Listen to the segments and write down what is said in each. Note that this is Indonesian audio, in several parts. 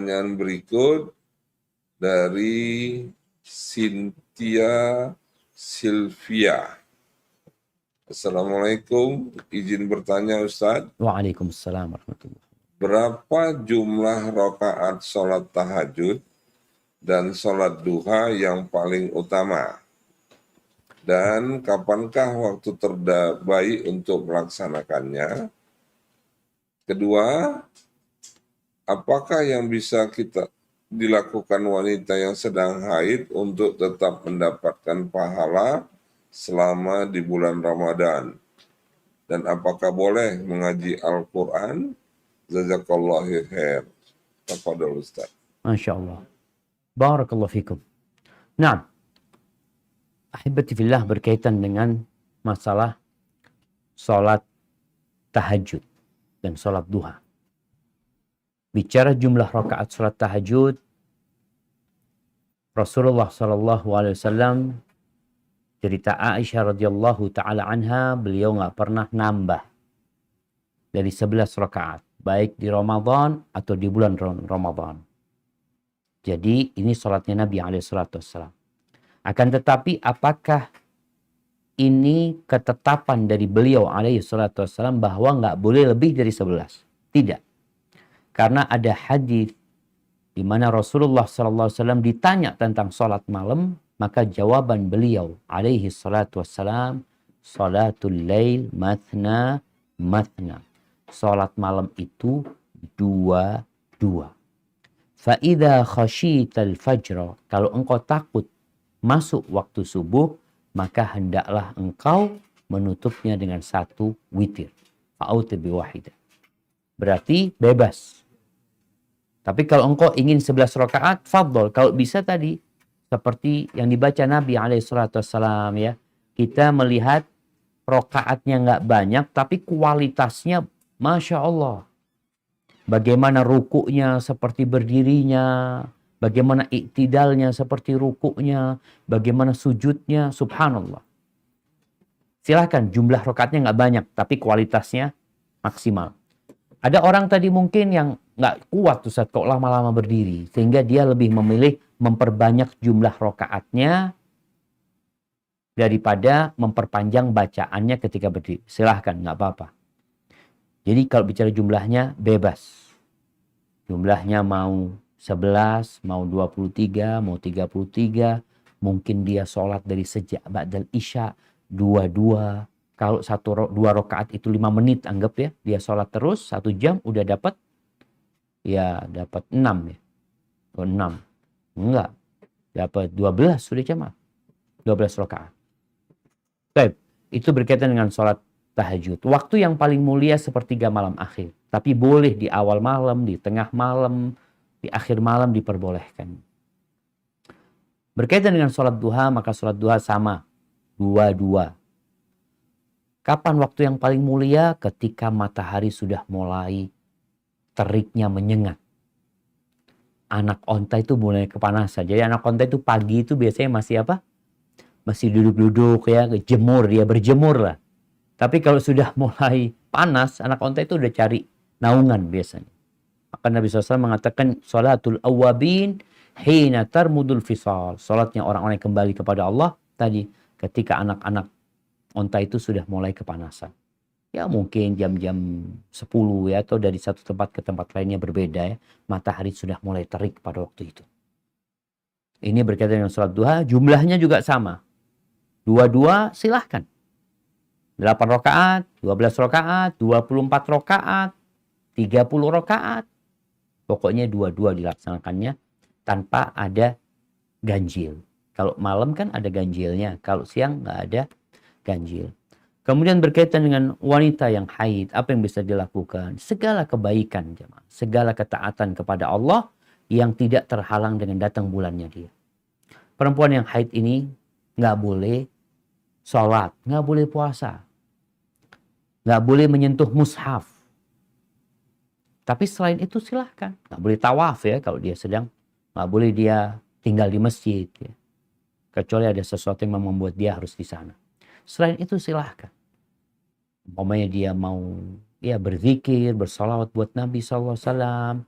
Pertanyaan berikut dari Cynthia Sylvia. Assalamualaikum, izin bertanya Ustadz. Waalaikumsalam warahmatullahi wabarakatuh. Berapa jumlah rakaat sholat tahajud dan sholat duha yang paling utama? Dan kapankah waktu terbaik untuk melaksanakannya? Kedua, apakah yang bisa dilakukan wanita yang sedang haid untuk tetap mendapatkan pahala selama di bulan Ramadan? Dan apakah boleh mengaji Al-Quran? Jazakallahu khair. Tafadhol Ustaz. Masya Allah. Barakallahu fikum. Nah, ahibati fillah, berkaitan dengan masalah sholat tahajud dan sholat duha. Bicara jumlah rakaat sholat tahajud, Rasulullah SAW, cerita Aisyah radhiyallahu taala anha, beliau nggak pernah nambah dari 11 rakaat, baik di Ramadan atau di bulan Ramadan. Jadi ini sholatnya Nabi SAW. Akan tetapi apakah ini ketetapan dari beliau SAW bahwa nggak boleh lebih dari 11? Tidak. Karena ada hadis di mana Rasulullah SAW ditanya tentang sholat malam, maka jawaban beliau SAW, sholatul lail mathna mathna. Sholat malam itu dua-dua. Fa'idha khasyital fajra, kalau engkau takut masuk waktu subuh, maka hendaklah engkau menutupnya dengan satu witir. Fa'autir biwahidah. Berarti bebas. Tapi kalau engkau ingin 11 rakaat, fadol. Kalau bisa tadi, seperti yang dibaca Nabi SAW, ya, kita melihat rakaatnya nggak banyak, tapi kualitasnya Masya Allah. Bagaimana rukuknya seperti berdirinya, bagaimana iktidalnya seperti rukuknya, bagaimana sujudnya, subhanallah. Silahkan, jumlah rakaatnya nggak banyak, tapi kualitasnya maksimal. Ada orang tadi mungkin yang nggak kuat Ustaz kok lama-lama berdiri, sehingga dia lebih memilih memperbanyak jumlah rakaatnya daripada memperpanjang bacaannya ketika berdiri. Silahkan, nggak apa-apa. Jadi kalau bicara jumlahnya bebas. Jumlahnya mau 11, mau 23, mau 33. Mungkin dia sholat dari sejak ba'dal isya, dua-dua. Kalau dua rakaat itu 5 menit, anggap ya. Dia sholat terus, 1 jam udah dapat, ya dapat 6 ya. Oh, 6. Enggak. Dapat 12 sudah jamaah. 12 rakaat. Baik, itu berkaitan dengan sholat tahajud. Waktu yang paling mulia sepertiga malam akhir. Tapi boleh di awal malam, di tengah malam, di akhir malam diperbolehkan. Berkaitan dengan sholat duha, maka sholat duha sama. Dua-dua. Kapan waktu yang paling mulia? Ketika matahari sudah mulai teriknya menyengat. Anak onta itu mulai kepanasan. Jadi anak onta itu pagi itu biasanya masih apa? Masih duduk-duduk ya, jemur, dia berjemur lah. Tapi kalau sudah mulai panas, anak onta itu udah cari naungan biasanya. Maka Nabi SAW mengatakan, sholatul awwabin hina tarmudul fisal. Sholatnya orang-orang yang kembali kepada Allah tadi ketika anak-anak onta itu sudah mulai kepanasan. Ya mungkin jam-jam 10 ya, atau dari satu tempat ke tempat lainnya berbeda ya. Matahari sudah mulai terik pada waktu itu. Ini berkaitan dengan sholat duha, jumlahnya juga sama. Dua-dua silahkan. 8 rakaat, 12 rakaat, 24 rakaat, 30 rakaat. Pokoknya dua-dua dilaksanakannya tanpa ada ganjil. Kalau malam kan ada ganjilnya, kalau siang nggak ada ganjil. Kemudian berkaitan dengan wanita yang haid, apa yang bisa dilakukan? Segala kebaikan, jemaah, segala ketaatan kepada Allah yang tidak terhalang dengan datang bulannya dia. Perempuan yang haid ini nggak boleh sholat, nggak boleh puasa, nggak boleh menyentuh mushaf. Tapi selain itu silahkan, nggak boleh tawaf ya kalau dia sedang, nggak boleh dia tinggal di masjid ya. Kecuali ada sesuatu yang membuat dia harus di sana. Selain itu silahkan. Umpamanya dia mau ya berzikir, bersalawat buat Nabi SAW,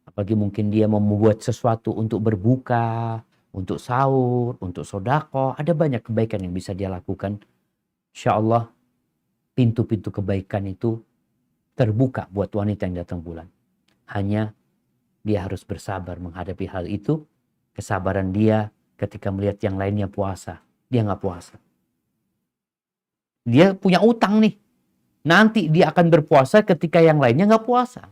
Apalagi mungkin dia mau membuat sesuatu untuk berbuka, untuk sahur, untuk sodako. Ada banyak kebaikan yang bisa dia lakukan. Insya Allah pintu-pintu kebaikan itu terbuka buat wanita yang datang bulan. Hanya dia harus bersabar menghadapi hal itu. Kesabaran dia ketika melihat yang lainnya puasa. Dia nggak puasa. Dia punya utang nih. Nanti dia akan berpuasa ketika yang lainnya nggak puasa.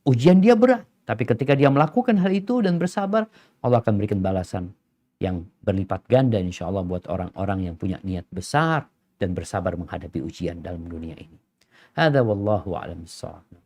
Ujian dia berat. Tapi ketika dia melakukan hal itu dan bersabar, Allah akan berikan balasan yang berlipat ganda insya Allah buat orang-orang yang punya niat besar dan bersabar menghadapi ujian dalam dunia ini. Hada wallahu a'lam bissawab.